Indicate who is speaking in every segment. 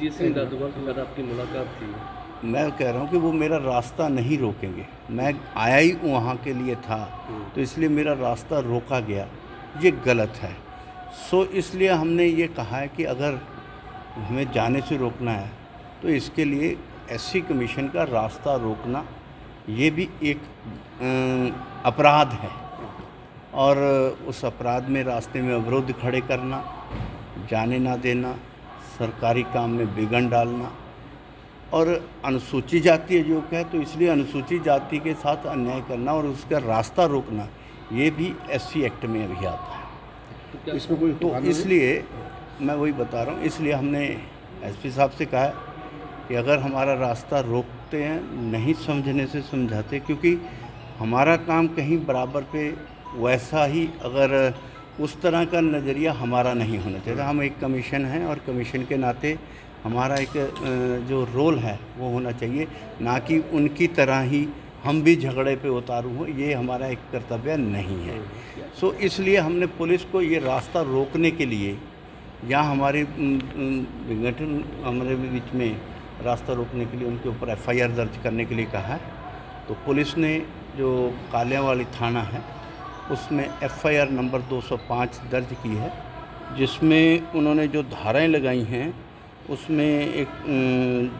Speaker 1: जीत सिंह दादूवाल के साथ आपकी मुलाकात थी।
Speaker 2: मैं कह रहा हूँ कि वो मेरा रास्ता नहीं रोकेंगे। मैं आया ही वहाँ के लिए था, तो इसलिए मेरा रास्ता रोका गया, ये गलत है। सो इसलिए हमने ये कहा है कि अगर हमें जाने से रोकना है तो इसके लिए एससी कमीशन का रास्ता रोकना ये भी एक अपराध है, और उस अपराध में रास्ते में अवरोध खड़े करना, जाने ना देना, सरकारी काम में विघ्न डालना और अनुसूचित जाति है जो क्या, तो इसलिए अनुसूचित जाति के साथ अन्याय करना और उसका रास्ता रोकना ये भी एससी एक्ट में अभी आता है।
Speaker 1: इसमें कोई
Speaker 2: तो इसलिए मैं वही बता रहा हूँ, इसलिए हमने एसपी साहब से कहा है कि अगर हमारा रास्ता रोकते हैं, नहीं समझने से समझाते, क्योंकि हमारा काम कहीं बराबर पे वैसा ही, अगर उस तरह का नज़रिया हमारा नहीं होना चाहिए। हम एक कमीशन हैं और कमीशन के नाते हमारा एक जो रोल है वो होना चाहिए, ना कि उनकी तरह ही हम भी झगड़े पे उतारू हो, ये हमारा एक कर्तव्य नहीं है। सो इसलिए हमने पुलिस को ये रास्ता रोकने के लिए या हमारे विघटन हमारे बीच में रास्ता रोकने के लिए उनके ऊपर एफआईआर दर्ज करने के लिए कहा है। तो पुलिस ने जो कालियावाली थाना है उसमें एफआईआर नंबर 205 दर्ज की है, जिसमें उन्होंने जो धाराएं लगाई हैं उसमें एक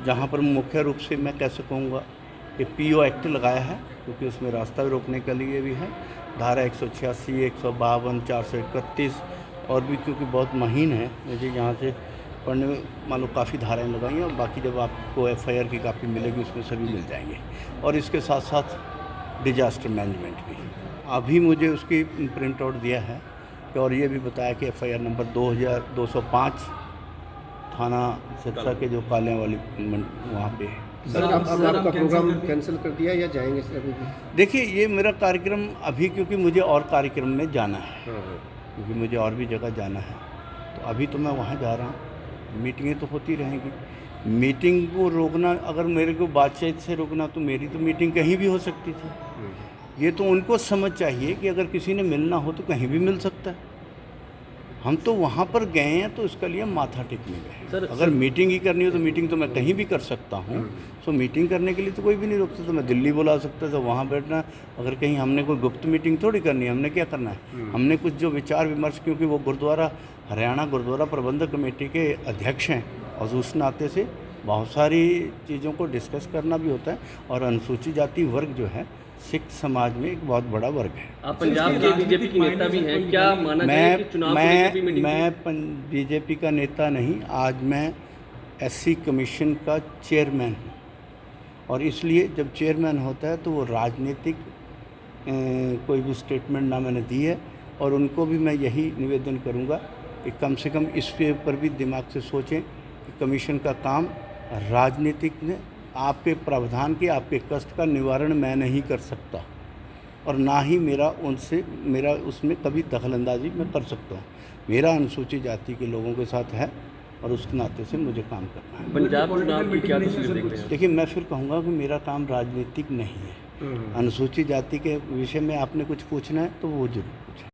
Speaker 2: जहां पर मुख्य रूप से मैं कैसे कहूँगा कि पीओ एक्ट लगाया है, क्योंकि उसमें रास्ता रोकने के लिए भी है। धारा 186, 152, 431 और भी, क्योंकि बहुत महीन है, मुझे यहाँ से पढ़ने में मानो काफ़ी धाराएं लगाई हैं, और बाकी जब आपको एफआईआर की कापी मिलेगी उसमें सभी मिल जाएंगे। और इसके साथ साथ डिजास्टर मैनेजमेंट भी अभी मुझे उसकी प्रिंट आउट दिया है, और ये भी बताया कि एफआईआर नंबर 2205 थाना सिरसा के जो कालियावाली वहाँ पे है।
Speaker 3: सर आपका प्रोग्राम कैंसिल कर दिया या जाएंगे सर अभी भी?
Speaker 2: देखिए, ये मेरा कार्यक्रम अभी, क्योंकि मुझे और कार्यक्रम में जाना है, क्योंकि मुझे और भी जगह जाना है, तो अभी तो मैं वहाँ जा रहा हूँ। मीटिंगें तो होती रहेंगी। मीटिंग को रोकना, अगर मेरे को बातचीत से रोकना, तो मेरी तो मीटिंग कहीं भी हो सकती थी। ये तो उनको समझ चाहिए कि अगर किसी ने मिलना हो तो कहीं भी मिल सकता है। हम तो वहाँ पर गए हैं तो इसके लिए माथा टेकने गए। अगर मीटिंग ही करनी हो तो मीटिंग तो मैं कहीं भी कर सकता हूँ। सो मीटिंग करने के लिए तो कोई भी नहीं रोक सकता। मैं दिल्ली बुला सकता था, वहाँ बैठना। अगर कहीं हमने कोई गुप्त मीटिंग थोड़ी करनी है, हमने क्या करना है, हमने कुछ जो विचार विमर्श, क्योंकि वो गुरुद्वारा हरियाणा गुरुद्वारा प्रबंधक कमेटी के अध्यक्ष हैं, और उस नाते से बहुत सारी चीज़ों को डिस्कस करना भी होता है। और अनुसूचित जाति वर्ग जो है सिख समाज में एक बहुत बड़ा वर्ग है।
Speaker 1: आप पंजाब के बीजेपी की नेता भी हैं, क्या माना जाए कि चुनाव को लेकर भी मीटिंग?
Speaker 2: मैं बीजेपी का नेता नहीं, आज मैं एससी कमीशन का चेयरमैन हूँ, और इसलिए जब चेयरमैन होता है तो वो राजनीतिक कोई भी स्टेटमेंट ना मैंने दी है। और उनको भी मैं यही निवेदन करूँगा कि कम से कम इस पे ऊपर भी दिमाग से सोचें कि कमीशन का काम राजनीतिक ने, आपके प्रावधान के, आपके कष्ट का निवारण मैं नहीं कर सकता, और ना ही मेरा उसमें कभी दखलंदाजी मैं कर सकता हूँ। मेरा अनुसूचित जाति के लोगों के साथ है, और उस नाते से मुझे काम करना है।
Speaker 1: पंजाब चुनाव की क्या तस्वीर देखते हैं?
Speaker 2: देखिए, मैं फिर कहूँगा कि मेरा काम राजनीतिक नहीं है। अनुसूचित जाति के विषय में आपने कुछ पूछना है तो वो जरूर पूछें।